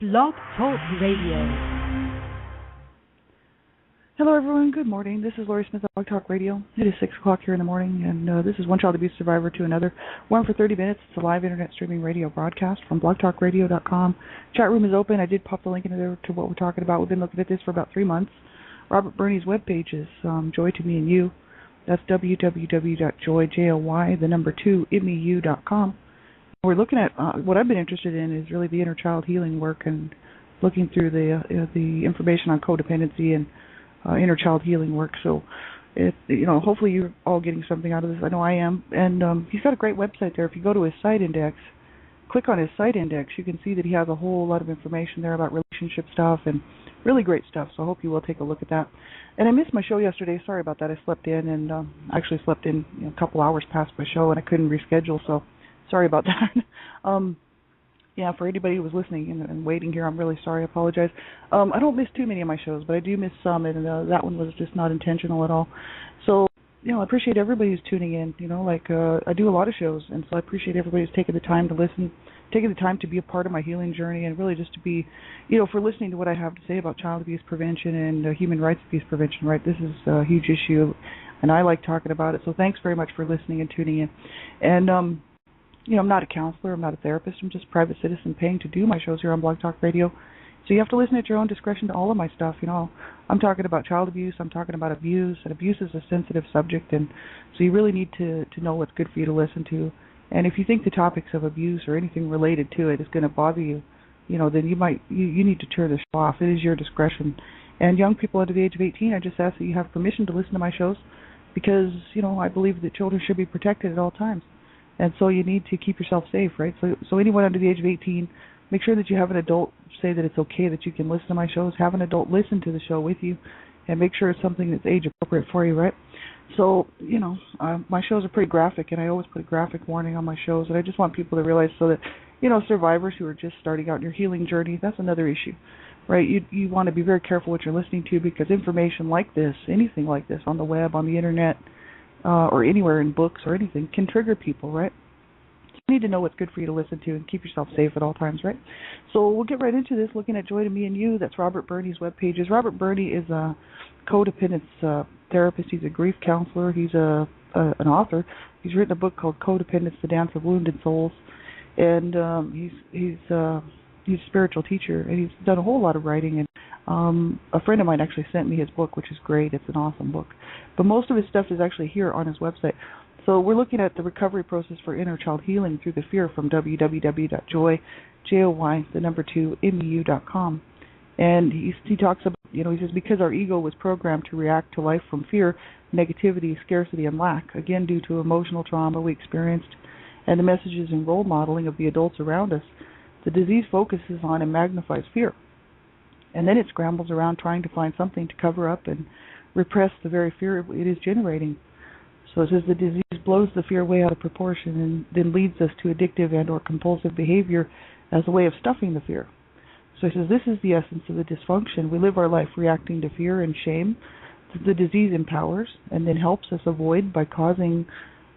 Blog Talk Radio. Hello, everyone. Good morning. This is Lori Smith of Blog Talk Radio. It is 6 o'clock here in the morning, and this is One Child Abuse Survivor to Another. One for 30 minutes. It's a live internet streaming radio broadcast from blogtalkradio.com. Chat room is open. I did pop the link in there to what we're talking about. We've been looking at this for about 3 months. Robert Burney's webpage is Joy to Me and You. That's www.joy2meu.com. We're looking at what I've been interested in is really the inner child healing work and looking through the information on codependency and inner child healing work. So, hopefully you're all getting something out of this. I know I am. And he's got a great website there. If you go to his site index, click on his site index, you can see that he has a whole lot of information there about relationship stuff and really great stuff. So I hope you will take a look at that. And I missed my show yesterday. Sorry about that. I slept in and actually slept in a couple hours past my show, and I couldn't reschedule. So sorry about that. For anybody who was listening and waiting here, I'm really sorry. I apologize. I don't miss too many of my shows, but I do miss some, and that one was just not intentional at all. So, I appreciate everybody who's tuning in. I do a lot of shows, and so I appreciate everybody who's taking the time to listen, taking the time to be a part of my healing journey, and really just to be, for listening to what I have to say about child abuse prevention and human rights abuse prevention, right? This is a huge issue, and I like talking about it. So thanks very much for listening and tuning in. And, I'm not a counselor, I'm not a therapist, I'm just a private citizen paying to do my shows here on Blog Talk Radio. So you have to listen at your own discretion to all of my stuff. I'm talking about child abuse, I'm talking about abuse, and abuse is a sensitive subject, and so you really need to know what's good for you to listen to. And if you think the topics of abuse or anything related to it is going to bother you, then you need to turn the show off. It is your discretion. And young people under the age of 18, I just ask that you have permission to listen to my shows because, I believe that children should be protected at all times. And so you need to keep yourself safe, right? So anyone under the age of 18, make sure that you have an adult say that it's okay that you can listen to my shows. Have an adult listen to the show with you, and make sure it's something that's age appropriate for you, right? So, my shows are pretty graphic, and I always put a graphic warning on my shows, and I just want people to realize so that, survivors who are just starting out in your healing journey, that's another issue, right? You want to be very careful what you're listening to because information like this, anything like this on the web, on the internet, or anywhere in books or anything, can trigger people, right? So you need to know what's good for you to listen to and keep yourself safe at all times, right? So we'll get right into this, looking at Joy to Me and You. That's Robert Burney's webpage. Robert Burney is a codependence therapist. He's a grief counselor. He's an author. He's written a book called Codependence, The Dance of Wounded Souls. And he's a spiritual teacher, and he's done a whole lot of writing. And a friend of mine actually sent me his book, which is great. It's an awesome book. But most of his stuff is actually here on his website. So we're looking at the recovery process for inner child healing through the fear from www.joy2meu.com. And he talks about, he says, because our ego was programmed to react to life from fear, negativity, scarcity, and lack, again due to emotional trauma we experienced and the messages and role modeling of the adults around us, the disease focuses on and magnifies fear. And then it scrambles around trying to find something to cover up and repress the very fear it is generating. So it says the disease blows the fear way out of proportion and then leads us to addictive and or compulsive behavior as a way of stuffing the fear. So it says this is the essence of the dysfunction. We live our life reacting to fear and shame that the disease empowers and then helps us avoid by causing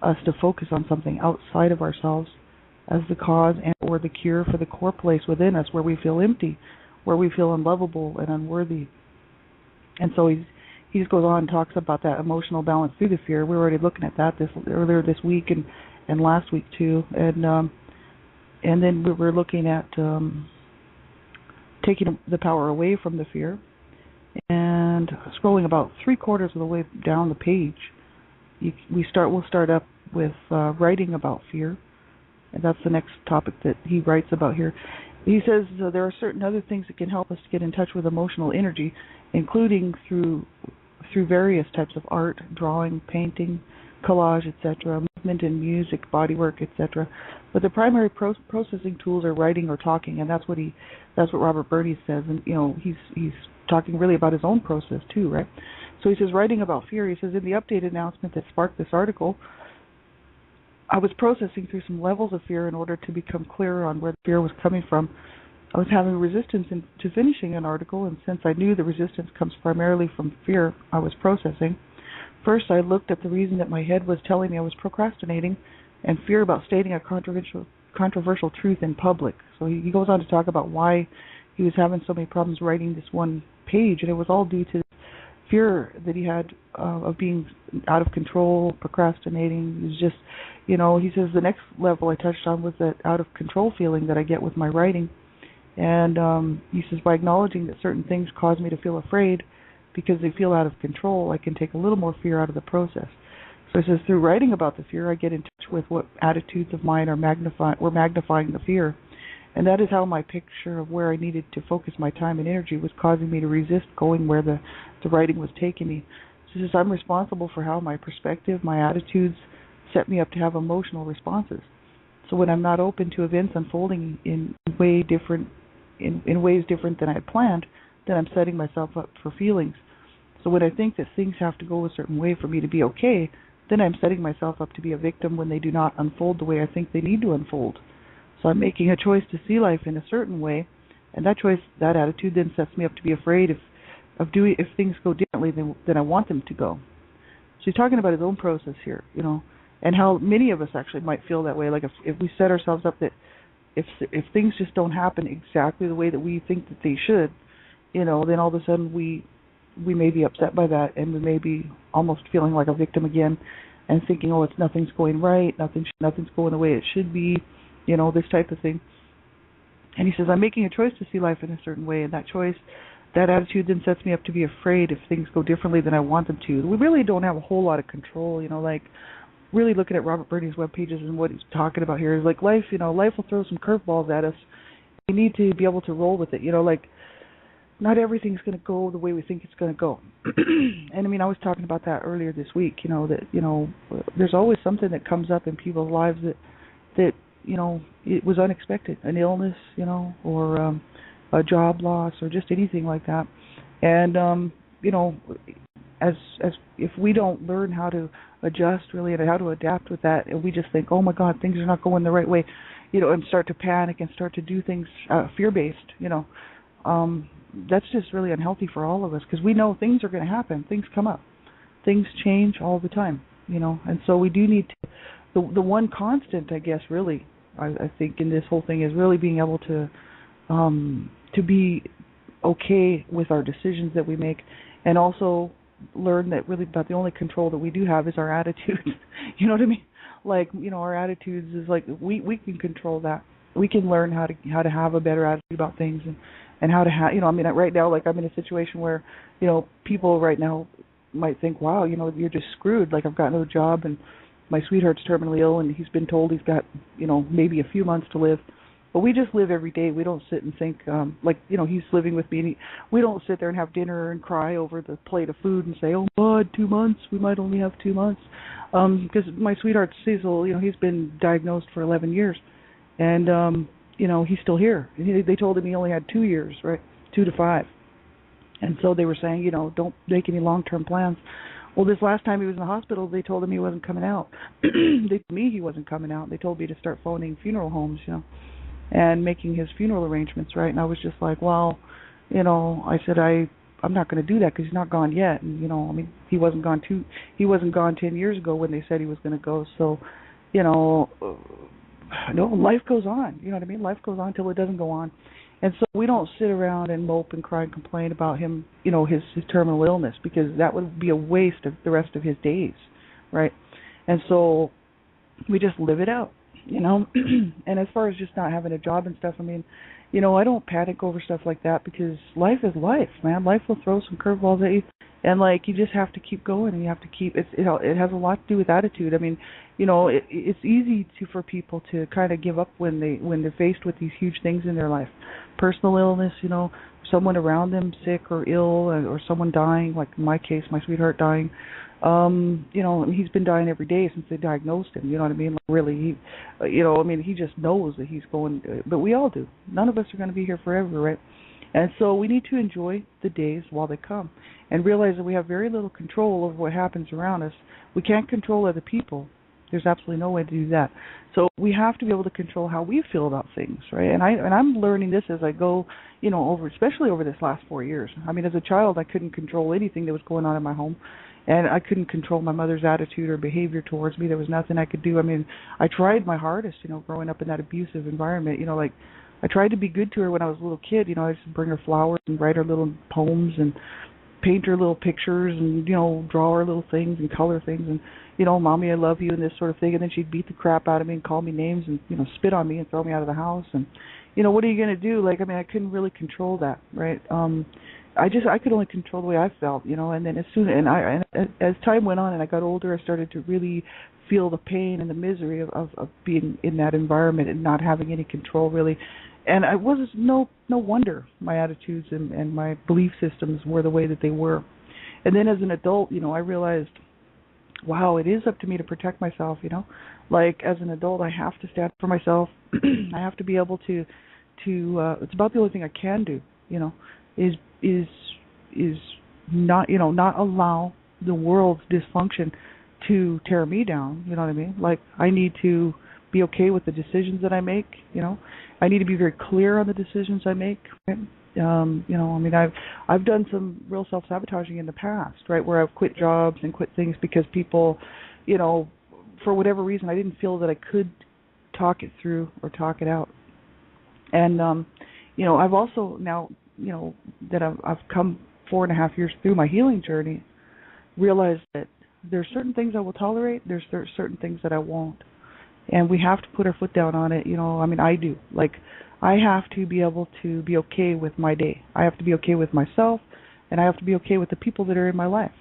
us to focus on something outside of ourselves as the cause and or the cure for the core place within us where we feel empty, where we feel unlovable and unworthy. And so he just goes on and talks about that emotional balance through the fear. We were already looking at that earlier this week and last week too. And then we were looking at taking the power away from the fear. And scrolling about 3/4 of the way down the page, we'll start up with writing about fear. And that's the next topic that he writes about here. He says there are certain other things that can help us to get in touch with emotional energy, including through various types of art, drawing, painting, collage, etc., movement and music, bodywork, etc. But the primary processing tools are writing or talking, and that's what Robert Burney says. And he's talking really about his own process too, right? So he says writing about fear. He says in the updated announcement that sparked this article, I was processing through some levels of fear in order to become clearer on where the fear was coming from. I was having resistance to finishing an article, and since I knew the resistance comes primarily from fear I was processing, first I looked at the reason that my head was telling me I was procrastinating and fear about stating a controversial truth in public. So he goes on to talk about why he was having so many problems writing this one page, and it was all due to fear that he had of being out of control, procrastinating. He was just, he says the next level I touched on was that out of control feeling that I get with my writing. And he says by acknowledging that certain things cause me to feel afraid because they feel out of control, I can take a little more fear out of the process. So he says through writing about the fear, I get in touch with what attitudes of mine are magnifying the fear. And that is how my picture of where I needed to focus my time and energy was causing me to resist going where the writing was taking me. So he says I'm responsible for how my perspective, my attitudes set me up to have emotional responses. So when I'm not open to events unfolding in ways different than I had planned, then I'm setting myself up for feelings. So when I think that things have to go a certain way for me to be okay, then I'm setting myself up to be a victim when they do not unfold the way I think they need to unfold. So I'm making a choice to see life in a certain way, and that attitude then sets me up to be afraid if things go differently than I want them to go. So he's talking about his own process here, and how many of us actually might feel that way. Like if we set ourselves up that if things just don't happen exactly the way that we think that they should, then all of a sudden we may be upset by that, and we may be almost feeling like a victim again, and thinking, oh, nothing's going right, nothing's going the way it should be, this type of thing. And he says, I'm making a choice to see life in a certain way, and that attitude then sets me up to be afraid if things go differently than I want them to. We really don't have a whole lot of control, like really looking at Robert Bernie's web pages and what he's talking about here is like life, life will throw some curveballs at us. We need to be able to roll with it, like not everything's going to go the way we think it's going to go. And I was talking about that earlier this week, that, there's always something that comes up in people's lives that it was unexpected, an illness, or a job loss or just anything like that. And, as if we don't learn how to adjust really and how to adapt with that, and we just think, oh my God, things are not going the right way, and start to panic and start to do things fear-based, that's just really unhealthy for all of us, because we know things are going to happen. Things come up. Things change all the time, and so we do need to, the one constant, I guess, really, I think in this whole thing is really being able to be okay with our decisions that we make, and also learn that really about the only control that we do have is our attitudes. You know what I mean? Like, our attitudes is like we can control that. We can learn how to have a better attitude about things, and how to have, right now, like I'm in a situation where, people right now might think, wow, you're just screwed. Like I've got no job, and my sweetheart's terminally ill, and he's been told he's got, maybe a few months to live. But we just live every day. We don't sit and think, he's living with me, and we don't sit there and have dinner and cry over the plate of food and say, oh, God, 2 months. We might only have 2 months. Because my sweetheart, Cecil, he's been diagnosed for 11 years. And, he's still here. They told him he only had 2 years, right? 2 to 5. And so they were saying, don't make any long-term plans. Well, this last time he was in the hospital, they told him he wasn't coming out. They told me he wasn't coming out. They told me to start phoning funeral homes, and making his funeral arrangements, right? And I was just like, well, I said I'm not going to do that because he's not gone yet. And he wasn't gone 10 years ago when they said he was going to go. So, life goes on. You know what I mean? Life goes on till it doesn't go on. And so we don't sit around and mope and cry and complain about him, his terminal illness, because that would be a waste of the rest of his days, right? And so we just live it out. And as far as just not having a job and stuff, I don't panic over stuff like that, because life is life, man. Life will throw some curveballs at you, and you just have to keep going, and you have to keep it has a lot to do with attitude. It's easy for people to kind of give up when they're faced with these huge things in their life, personal illness, someone around them sick or ill, or someone dying, like in my case, my sweetheart dying. He's been dying every day since they diagnosed him. You know what I mean? Like, really, he just knows that he's going. But we all do. None of us are going to be here forever, right? And so we need to enjoy the days while they come, and realize that we have very little control over what happens around us. We can't control other people. There's absolutely no way to do that. So we have to be able to control how we feel about things, right? And I'm learning this as I go, especially over this last 4 years. As a child, I couldn't control anything that was going on in my home. And I couldn't control my mother's attitude or behavior towards me. There was nothing I could do. I tried my hardest, growing up in that abusive environment. I tried to be good to her when I was a little kid. I used to bring her flowers and write her little poems and paint her little pictures and, draw her little things and color things and, Mommy, I love you and this sort of thing. And then she'd beat the crap out of me and call me names and, spit on me and throw me out of the house. And, what are you going to do? Like, I couldn't really control that, right? I could only control the way I felt, and then as time went on and I got older, I started to really feel the pain and the misery of being in that environment and not having any control really. And I was no wonder my attitudes and my belief systems were the way that they were. And then as an adult, I realized, wow, it is up to me to protect myself, Like as an adult, I have to stand up for myself. I have to be able to it's about the only thing I can do, is not, not allow the world's dysfunction to tear me down, you know what I mean? Like I need to be okay with the decisions that I make, I need to be very clear on the decisions I make, right? I've done some real self-sabotaging in the past, right, where I've quit jobs and quit things because people, for whatever reason, I didn't feel that I could talk it through or talk it out. And I've also now, that I've come 4.5 years through my healing journey, realized that there's certain things I will tolerate, there's certain things that I won't. And we have to put our foot down on it, I do. Like, I have to be able to be okay with my day. I have to be okay with myself, and I have to be okay with the people that are in my life.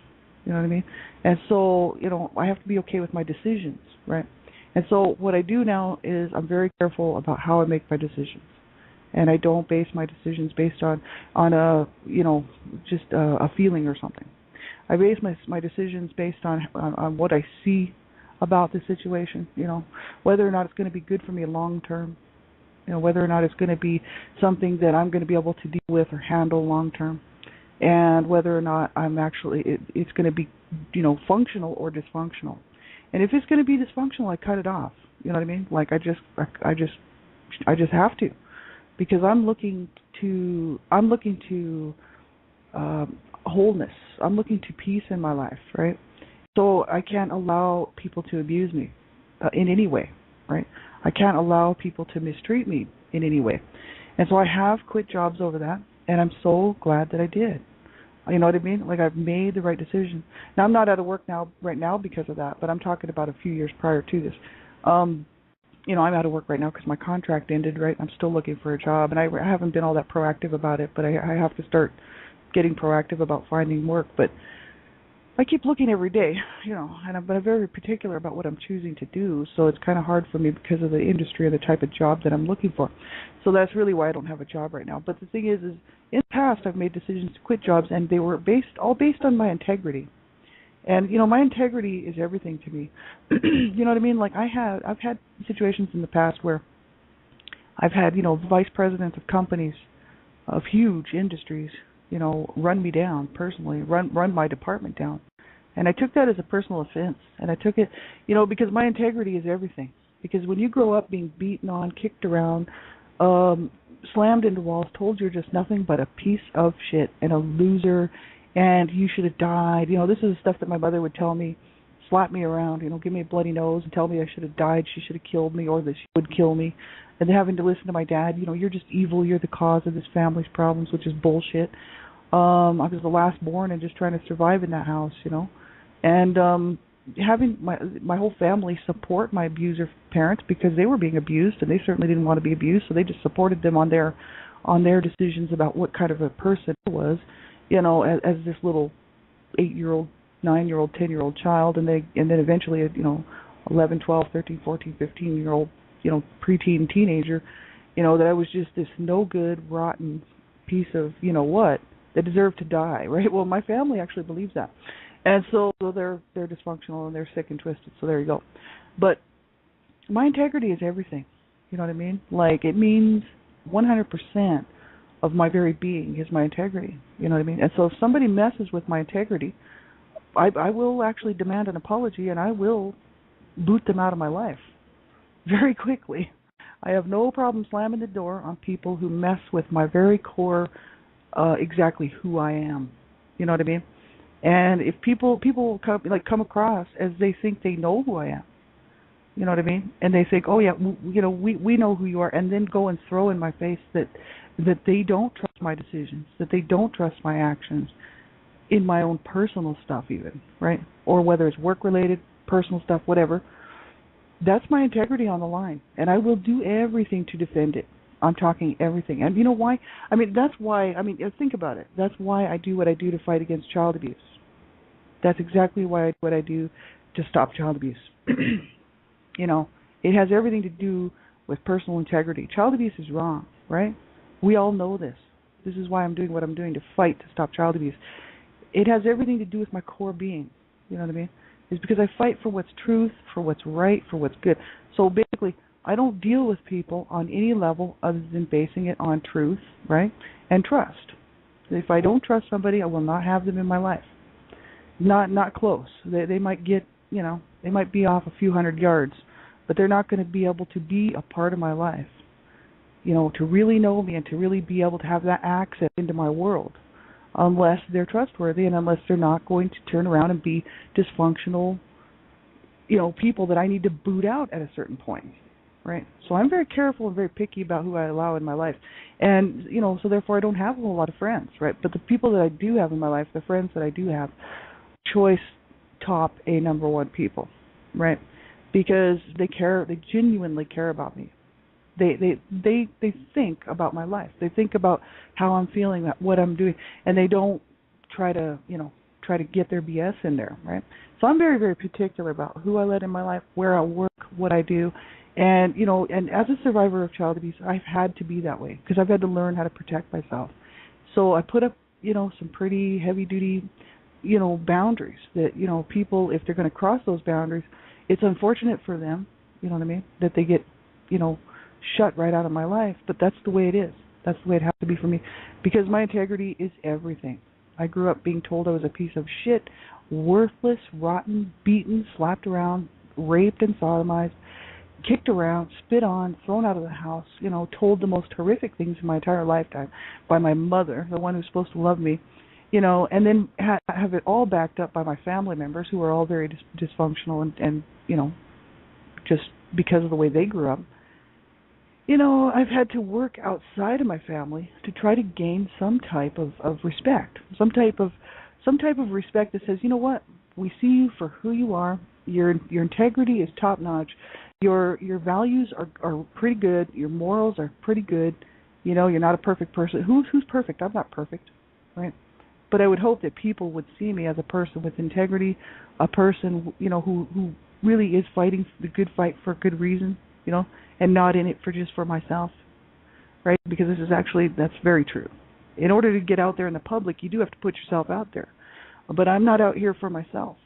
You know what I mean? And so, I have to be okay with my decisions, right? And so what I do now is I'm very careful about how I make my decisions. And I don't base my decisions based on a, just a feeling or something. I base my decisions based on what I see about the situation, whether or not it's going to be good for me long term, whether or not it's going to be something that I'm going to be able to deal with or handle long term, and whether or not I'm actually it's going to be, functional or dysfunctional. And if it's going to be dysfunctional, I cut it off. You know what I mean? Like I just have to, because I'm looking to wholeness. I'm looking to peace in my life, right? So I can't allow people to abuse me in any way, right? I can't allow people to mistreat me in any way. And so I have quit jobs over that, and I'm so glad that I did. You know what I mean? Like, I've made the right decision. Now, I'm not out of work right now because of that, but I'm talking about a few years prior to this. I'm out of work right now because my contract ended, right? I'm still looking for a job, and I haven't been all that proactive about it, but I have to start getting proactive about finding work. But I keep looking every day, but I'm very particular about what I'm choosing to do, so it's kind of hard for me because of the industry or the type of job that I'm looking for. So that's really why I don't have a job right now. But the thing is in the past I've made decisions to quit jobs, and they were all based on my integrity. And, my integrity is everything to me. You know what I mean? Like, I've had situations in the past where I've had, vice presidents of companies, of huge industries, run me down personally, run my department down. And I took that as a personal offense. And I took it, because my integrity is everything. Because when you grow up being beaten on, kicked around, slammed into walls, told you're just nothing but a piece of shit and a loser, and you should have died. This is the stuff that my mother would tell me, slap me around, give me a bloody nose and tell me I should have died, she should have killed me, or that she would kill me. And then having to listen to my dad, you're just evil, you're the cause of this family's problems, which is bullshit. I was the last born and just trying to survive in that house, and having my whole family support my abuser parents because they were being abused, and they certainly didn't want to be abused, so they just supported them on their decisions about what kind of a person I was, as this little 8-year-old, 9-year-old, 10-year-old child, and then eventually a 11, 12, 13, 14, 15-year-old, preteen teenager, that I was just this no good, rotten piece of what that deserved to die, right? Well, my family actually believes that. And so they're dysfunctional and they're sick and twisted, so there you go. But my integrity is everything. You know what I mean? Like, it means 100% of my very being is my integrity. You know what I mean? And so if somebody messes with my integrity, I will actually demand an apology, and I will boot them out of my life very quickly. I have no problem slamming the door on people who mess with my very core, exactly who I am. You know what I mean? And if people come across as they think they know who I am, You know what I mean? And they think, oh yeah, we know who you are, and then go and throw in my face that they don't trust my decisions, that they don't trust my actions in my own personal stuff even, right? Or whether it's work related, personal stuff, whatever. That's my integrity on the line, and I will do everything to defend it. I'm talking everything. And you know why? I mean, that's why, think about it. That's why I do what I do to fight against child abuse. That's exactly why I do what I do to stop child abuse. You know, it has everything to do with personal integrity. Child abuse is wrong, right? We all know this. This is why I'm doing what I'm doing, to fight to stop child abuse. It has everything to do with my core being. You know what I mean? It's because I fight for what's truth, for what's right, for what's good. So basically, I don't deal with people on any level other than basing it on truth, right, and trust. If I don't trust somebody, I will not have them in my life. Not close. They might get, they might be off a few hundred yards, but they're not going to be able to be a part of my life. To really know me and to really be able to have that access into my world, unless they're trustworthy and unless they're not going to turn around and be dysfunctional, people that I need to boot out at a certain point, right? So I'm very careful and very picky about who I allow in my life. And, so therefore I don't have a whole lot of friends, right? But the people that I do have in my life, the friends that I do have, choice top number one people, right? Because they care, they genuinely care about me. They think about my life. They think about how I'm feeling, what I'm doing, and they don't try to get their BS in there, right? So I'm very, very particular about who I let in my life, where I work, what I do, and and as a survivor of child abuse, I've had to be that way because I've had to learn how to protect myself. So I put up some pretty heavy duty boundaries that people, if they're going to cross those boundaries, it's unfortunate for them, you know what I mean, that they get shut right out of my life, but that's the way it is. That's the way it has to be for me, because my integrity is everything. I grew up being told I was a piece of shit, worthless, rotten, beaten, slapped around, raped and sodomized, kicked around, spit on, thrown out of the house, told the most horrific things in my entire lifetime by my mother, the one who's supposed to love me, and then have it all backed up by my family members who are all very dysfunctional and just because of the way they grew up. I've had to work outside of my family to try to gain some type of respect, some type of respect that says, you know what, we see you for who you are. Your integrity is top notch. Your values are pretty good. Your morals are pretty good. You're not a perfect person. Who's perfect? I'm not perfect, right? But I would hope that people would see me as a person with integrity, a person who really is fighting the good fight for a good reason, and not in it for myself, right? Because that's very true. In order to get out there in the public, you do have to put yourself out there. But I'm not out here for myself.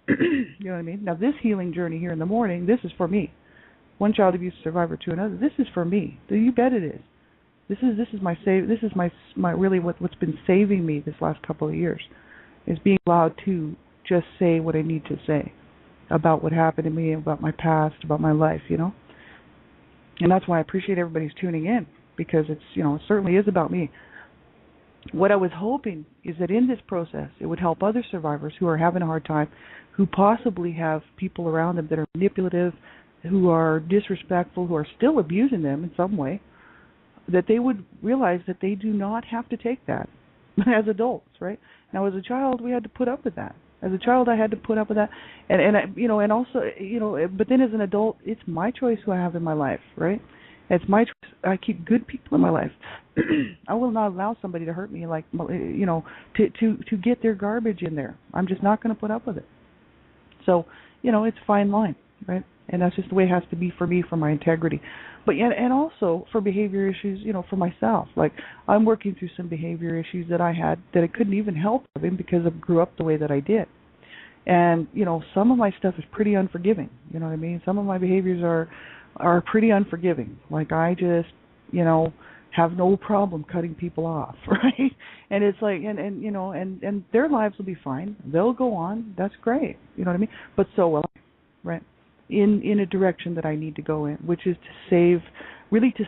You know what I mean? Now, this healing journey here in the morning, this is for me. One child abuse survivor to another. This is for me. You bet it is. This is my save. This is my really what's been saving me this last couple of years, is being allowed to just say what I need to say about what happened to me, about my past, about my life, And that's why I appreciate everybody's tuning in, because it's, it certainly is about me. What I was hoping is that in this process, it would help other survivors who are having a hard time, who possibly have people around them that are manipulative, who are disrespectful, who are still abusing them in some way, that they would realize that they do not have to take that as adults, right? Now, as a child, we had to put up with that. As a child, I had to put up with that, and also, but then as an adult, it's my choice who I have in my life, right? It's my choice. I keep good people in my life. I will not allow somebody to hurt me, to get their garbage in there. I'm just not going to put up with it. So, it's a fine line, right? And that's just the way it has to be for me, for my integrity. But and also for behavior issues, for myself. Like, I'm working through some behavior issues that I had that I couldn't even help having because I grew up the way that I did. And, some of my stuff is pretty unforgiving. You know what I mean? Some of my behaviors are pretty unforgiving. Like, I just, have no problem cutting people off, right? And it's like, and their lives will be fine. They'll go on. That's great. You know what I mean? But so will I, right? In a direction that I need to go in, which is to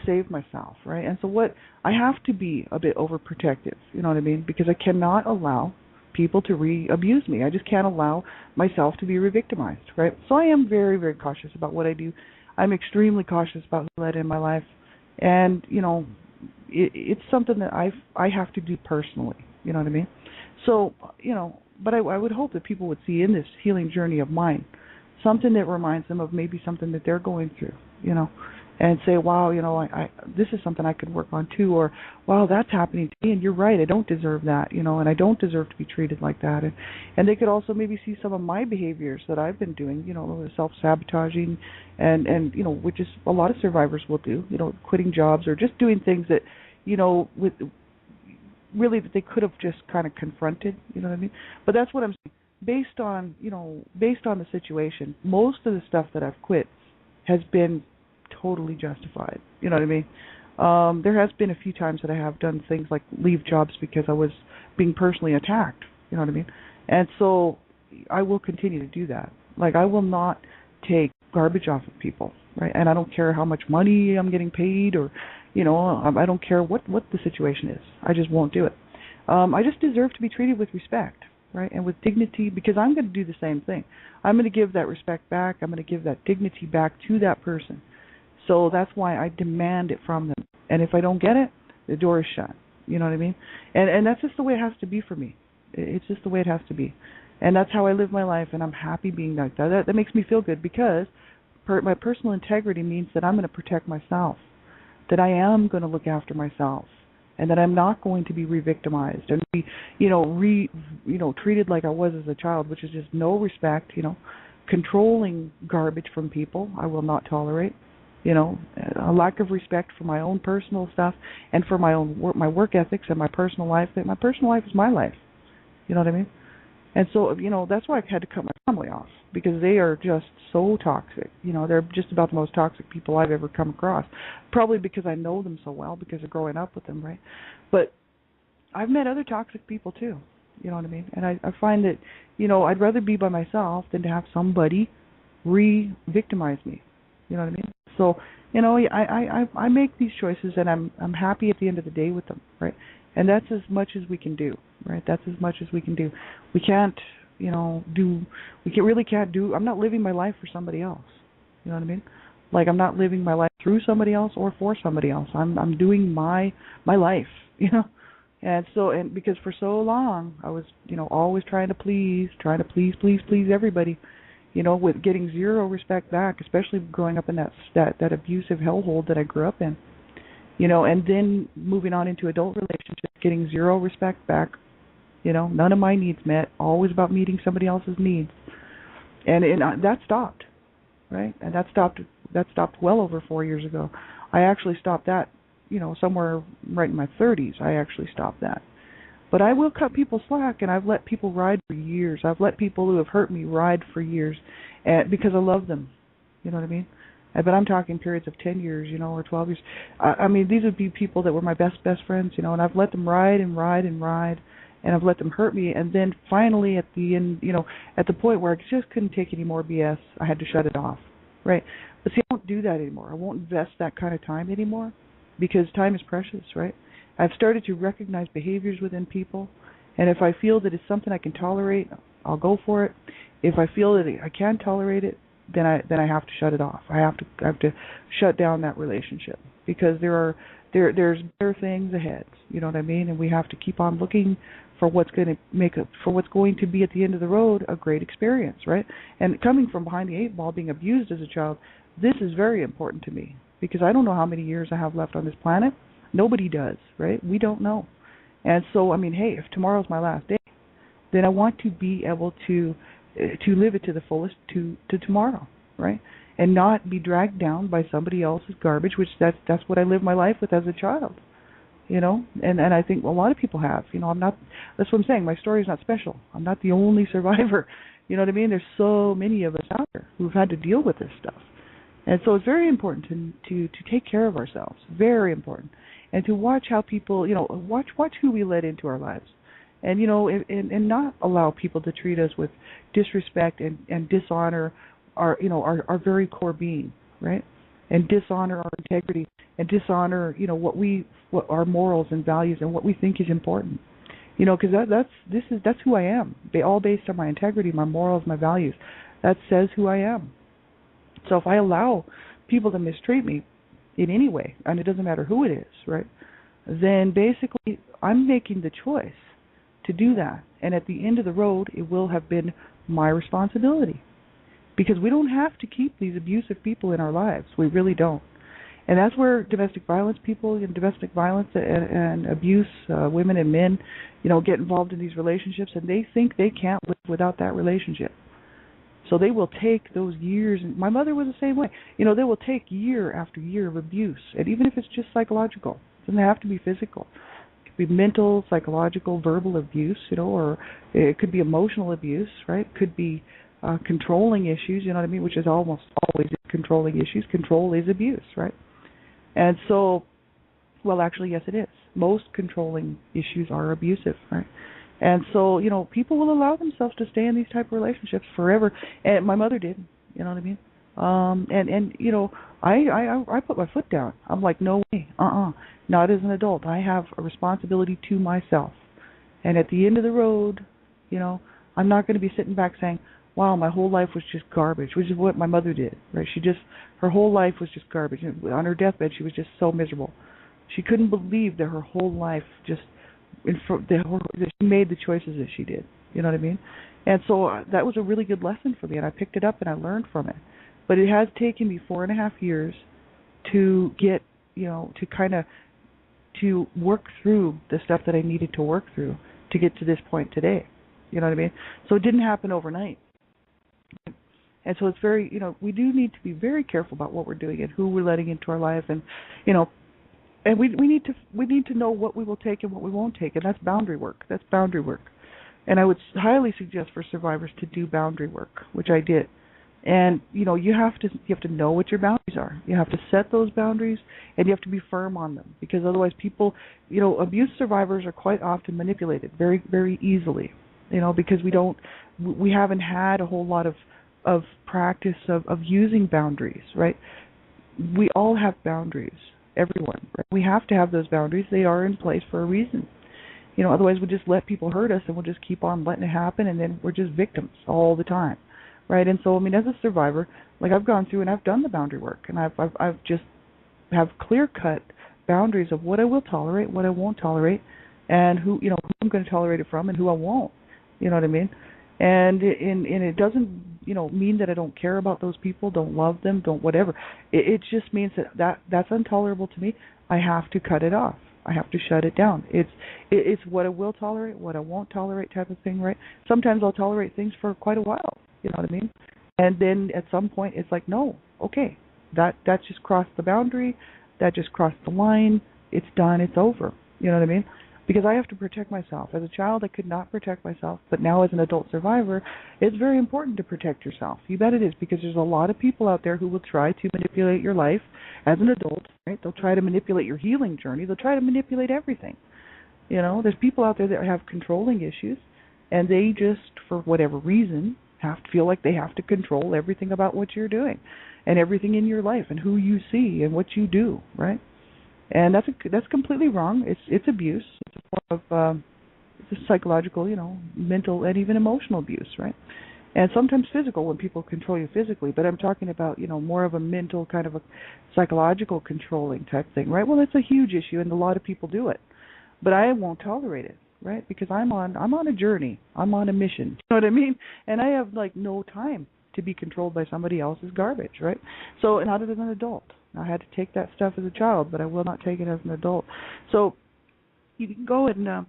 save myself, right? And so I have to be a bit overprotective, you know what I mean? Because I cannot allow people to re-abuse me. I just can't allow myself to be re-victimized, right? So I am very, very cautious about what I do. I'm extremely cautious about who I let in my life, and it's something that I have to do personally. You know what I mean? So but I would hope that people would see in this healing journey of mine something that reminds them of maybe something that they're going through, and say, wow, I this is something I could work on too, or wow, that's happening to me, and you're right, I don't deserve that, and I don't deserve to be treated like that, and they could also maybe see some of my behaviors that I've been doing, self-sabotaging, and which is a lot of survivors will do, quitting jobs or just doing things that, with really that they could have just kind of confronted, you know what I mean? But that's what I'm saying. Based on the situation, most of the stuff that I've quit has been totally justified. You know what I mean? There has been a few times that I have done things like leave jobs because I was being personally attacked. You know what I mean? And so I will continue to do that. Like, I will not take garbage off of people, right? And I don't care how much money I'm getting paid, or I don't care what the situation is. I just won't do it. I just deserve to be treated with respect, right, and with dignity, because I'm going to do the same thing. I'm going to give that respect back. I'm going to give that dignity back to that person. So that's why I demand it from them. And if I don't get it, the door is shut. You know what I mean? And that's just the way it has to be for me. It's just the way it has to be. And that's how I live my life, and I'm happy being like that. That makes me feel good, because my personal integrity means that I'm going to protect myself, that I am going to look after myself, and that I'm not going to be re-victimized and be, treated like I was as a child, which is just no respect, controlling garbage from people I will not tolerate, a lack of respect for my own personal stuff and for my work ethics and my personal life. That my personal life is my life. You know what I mean? And so, that's why I've had to cut my family off, because they are just so toxic. They're just about the most toxic people I've ever come across. Probably because I know them so well, because of growing up with them, right? But I've met other toxic people too. You know what I mean? And I find that, I'd rather be by myself than to have somebody re-victimize me. You know what I mean? So, I make these choices, and I'm happy at the end of the day with them, right? And that's as much as we can do, right? That's as much as we can do. We can't, really can't do. I'm not living my life for somebody else. You know what I mean? Like, I'm not living my life through somebody else or for somebody else. I'm doing my life, And so, and because for so long I was, always trying to please everybody, with getting zero respect back, especially growing up in that abusive hellhole that I grew up in. And then moving on into adult relationships, getting zero respect back, none of my needs met, always about meeting somebody else's needs. And that stopped, right? And that stopped well over 4 years ago. I actually stopped that, somewhere right in my 30s. I actually stopped that. But I will cut people slack, and I've let people ride for years. I've let people who have hurt me ride for years, because I love them. You know what I mean? But I'm talking periods of 10 years, or 12 years. I mean, these would be people that were my best friends, and I've let them ride, and I've let them hurt me. And then finally at the end, at the point where I just couldn't take any more BS, I had to shut it off, right? But see, I won't do that anymore. I won't invest that kind of time anymore, because time is precious, right? I've started to recognize behaviors within people, and if I feel that it's something I can tolerate, I'll go for it. If I feel that I can't tolerate it, then I have to shut it off. I have to shut down that relationship, because there's better things ahead. You know what I mean? And we have to keep on looking for what's going to be at the end of the road a great experience, right? And coming from behind the eight ball, being abused as a child, this is very important to me, because I don't know how many years I have left on this planet. Nobody does, right? We don't know. And so, I mean, hey, if tomorrow's my last day, then I want to be able to live it to the fullest to tomorrow, right? And not be dragged down by somebody else's garbage, which that's what I lived my life with as a child, And I think a lot of people have, I'm not. That's what I'm saying. My story is not special. I'm not the only survivor. You know what I mean? There's so many of us out there who've had to deal with this stuff, and so it's very important to take care of ourselves. Very important. And to watch how people, watch who we let into our lives, and and not allow people to treat us with disrespect and dishonor our very core being, right? And dishonor our integrity, and dishonor what our morals and values and what we think is important. Because that's who I am. They all based on my integrity, my morals, my values. That says who I am. So if I allow people to mistreat me in any way, and it doesn't matter who it is, right? Then basically I'm making the choice to do that. And at the end of the road, it will have been my responsibility. Because we don't have to keep these abusive people in our lives. We really don't. And that's where domestic violence people and domestic violence and abuse, women and men, get involved in these relationships, and they think they can't live without that relationship. So they will take those years, and my mother was the same way. They will take year after year of abuse, and even if it's just psychological, it doesn't have to be physical. It could be mental, psychological, verbal abuse, or it could be emotional abuse, right? It could be controlling issues, you know what I mean, which is almost always controlling issues. Control is abuse, right? And so, well, actually, yes, it is. Most controlling issues are abusive, right? And so, people will allow themselves to stay in these type of relationships forever. And my mother did, you know what I mean? I put my foot down. I'm like, no way, not as an adult. I have a responsibility to myself. And at the end of the road, I'm not going to be sitting back saying, wow, my whole life was just garbage, which is what my mother did, right? Her whole life was just garbage. On her deathbed, she was just so miserable. She couldn't believe that her whole life that she made the choices that she did. You know what I mean? And so that was a really good lesson for me, and I picked it up and I learned from it. But it has taken me 4.5 years to get, to work through the stuff that I needed to work through to get to this point today. You know what I mean? So it didn't happen overnight. And so it's very, we do need to be very careful about what we're doing and who we're letting into our life, and and we need to know what we will take and what we won't take, and that's boundary work. That's boundary work. And I would highly suggest for survivors to do boundary work, which I did. And you have to know what your boundaries are. You have to set those boundaries, and you have to be firm on them, because otherwise people, abuse survivors are quite often manipulated very, very easily. Because we haven't had a whole lot of practice of using boundaries, right? We all have boundaries, everyone, right? We have to have those boundaries. They are in place for a reason. Otherwise we'll just let people hurt us, and we'll just keep on letting it happen, and then we're just victims all the time, right? And so, as a survivor, like, I've gone through and I've done the boundary work, and I've just have clear-cut boundaries of what I will tolerate, what I won't tolerate, and who I'm going to tolerate it from and who I won't. You know what I mean? And it doesn't, mean that I don't care about those people, don't love them, don't whatever. It just means that's intolerable to me. I have to cut it off. I have to shut it down. It's what I will tolerate, what I won't tolerate type of thing, right? Sometimes I'll tolerate things for quite a while. You know what I mean? And then at some point it's like, no, okay, that just crossed the boundary, that just crossed the line. It's done. It's over. You know what I mean? Because I have to protect myself. As a child, I could not protect myself, but now as an adult survivor, it's very important to protect yourself. You bet it is, because there's a lot of people out there who will try to manipulate your life as an adult, right? They'll try to manipulate your healing journey. They'll try to manipulate everything. There's people out there that have controlling issues, and they just, for whatever reason, have to feel like they have to control everything about what you're doing and everything in your life and who you see and what you do, right? And that's completely wrong. It's abuse. It's a form of it's a psychological, mental and even emotional abuse, right? And sometimes physical, when people control you physically. But I'm talking about more of a mental kind of a psychological controlling type thing, right? Well, it's a huge issue, and a lot of people do it. But I won't tolerate it, right? Because I'm on a journey. I'm on a mission. You know what I mean? And I have no time to be controlled by somebody else's garbage, right? So not as an adult. I had to take that stuff as a child, but I will not take it as an adult. So you can go and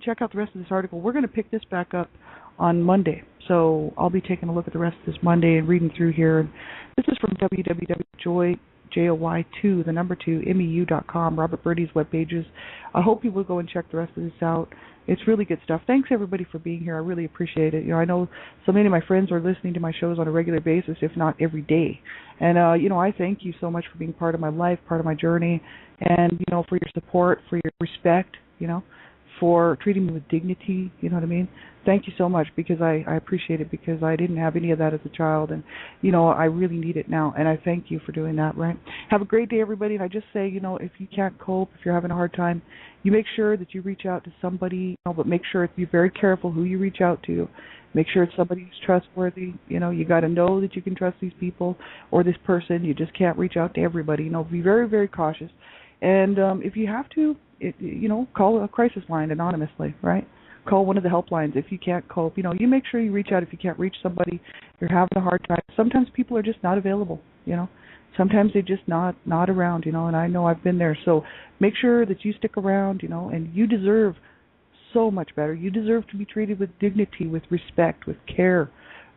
check out the rest of this article. We're going to pick this back up on Monday. So I'll be taking a look at the rest of this Monday and reading through here. And this is from www.joy2meu.com, Robert Birdie's web pages. I hope you will go and check the rest of this out. It's really good stuff. Thanks, everybody, for being here. I really appreciate it. I know so many of my friends are listening to my shows on a regular basis, if not every day. And, I thank you so much for being part of my life, part of my journey, and, for your support, for your respect, for treating me with dignity, you know what I mean? Thank you so much, because I appreciate it, because I didn't have any of that as a child, and, I really need it now, and I thank you for doing that, right? Have a great day, everybody, and I just say, if you can't cope, if you're having a hard time, you make sure that you reach out to somebody, but make sure you're very careful who you reach out to. Make sure it's somebody who's trustworthy. You got to know that you can trust these people or this person. You just can't reach out to everybody. Be very, very cautious. And if you have to, call a crisis line anonymously, right? Call one of the helplines if you can't cope. You make sure you reach out if you can't reach somebody. You're having a hard time. Sometimes people are just not available, Sometimes they're just not around, and I know I've been there. So make sure that you stick around, and you deserve so much better. You deserve to be treated with dignity, with respect, with care,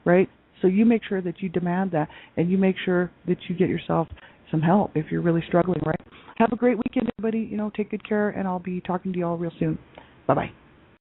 right? So you make sure that you demand that, and you make sure that you get yourself some help if you're really struggling, right? Have a great weekend, everybody. Take good care, and I'll be talking to you all real soon. Bye-bye.